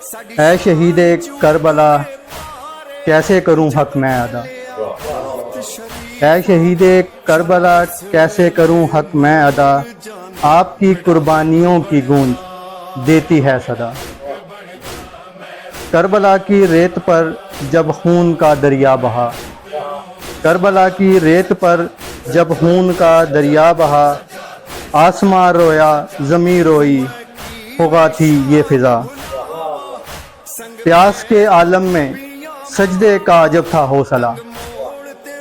اے شہید کربلا کیسے کروں حق میں ادا، اے شہید کربلا کیسے کروں حق میں ادا، آپ کی قربانیوں کی گونج دیتی ہے صدا۔ کربلا کی ریت پر جب خون کا دریا بہا، کربلا کی ریت پر جب خون کا دریا بہا، آسماں رویا زمیں روئی ہوگا تھی یہ فضا۔ پیاس کے عالم میں سجدے کا عجب تھا حوصلہ،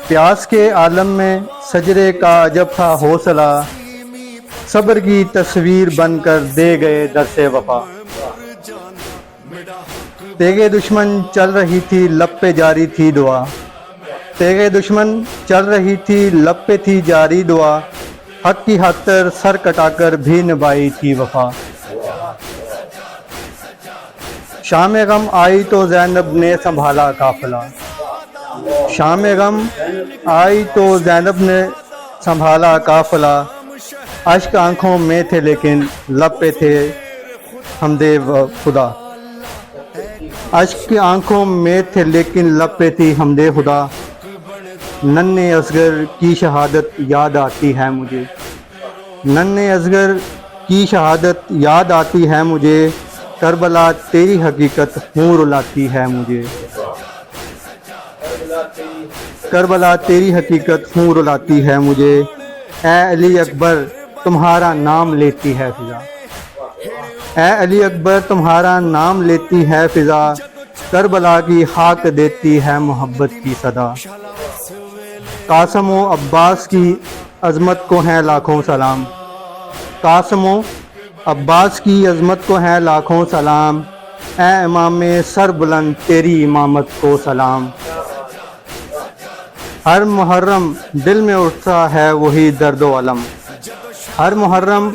پیاس کے عالم میں سجدے کا عجب تھا حوصلہ، صبر کی تصویر بن کر دے گئے درس وفا۔ تیغ دشمن چل رہی تھی لب پہ جاری تھی دعا، تیغ دشمن چل رہی تھی لب پہ تھی جاری دعا، حق کی خاطر سر کٹا کر بھی نبھائی تھی وفا۔ شام غم آئی تو زینب نے سنبھالا قافلہ، شام غم آئی تو زینب نے سنبھالا قافلہ، اشک آنکھوں میں تھے لیکن لب پہ تھے حمد خدا، اشک کی آنکھوں میں تھے لیکن لب پہ تھی حمد خدا۔ ننھے اصغر کی شہادت یاد آتی ہے مجھے، ننھے اصغر کی شہادت یاد آتی ہے مجھے، کربلا تیری حقیقت خون رلاتی ہے مجھے، کربلا تیری حقیقت خون رلاتی ہے مجھے، اے علی اکبر تمہارا نام لیتی ہے فضا، اے علی اکبر تمہارا نام لیتی ہے فضا، کربلا کی خاک دیتی ہے محبت کی صدا۔ قاسم و عباس کی عظمت کو ہیں لاکھوں سلام، قاسم و عباس کی عظمت کو ہیں لاکھوں سلام، اے امام سر بلند تیری امامت کو سلام۔ ہر محرم دل میں اٹھتا ہے وہی درد و علم، ہر محرم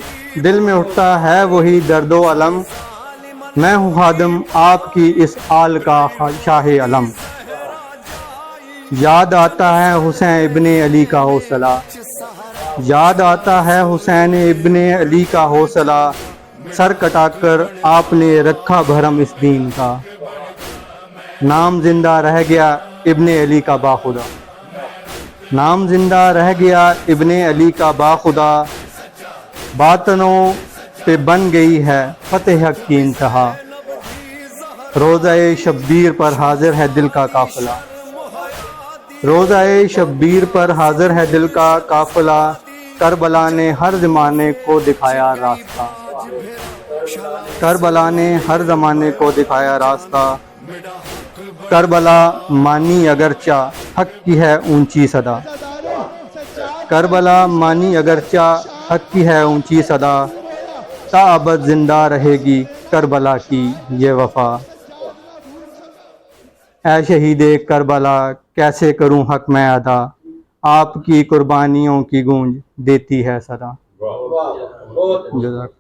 دل میں اٹھتا ہے وہی درد و علم، میں ہوں خادم آپ کی اس آل کا شاہ علم۔ یاد آتا ہے حسین ابن علی کا حوصلہ، یاد آتا ہے حسین ابن علی کا حوصلہ، سر کٹا کر آپ نے رکھا بھرم اس دین کا، نام زندہ رہ گیا ابن علی کا باخدا، نام زندہ رہ گیا ابن علی کا باخدا، باطنوں پہ بن گئی ہے فتح حق کی انتہا، روضہ شبیر پر حاضر ہے دل کا قافلہ، روضہ شبیر پر حاضر ہے دل کا قافلہ، کربلا نے ہر زمانے کو دکھایا راستہ، کربلا نے ہر زمانے کو دکھایا راستہ، کربلا مانی اگرچہ حق کی ہے اونچی صدا، کربلا مانی اگرچہ حق کی ہے اونچی صدا، تا ابد زندہ رہے گی کربلا کی یہ وفا۔ اے شہید کربلا کیسے کروں حق میں ادا، آپ کی قربانیوں کی گونج دیتی ہے صدا۔ جزاک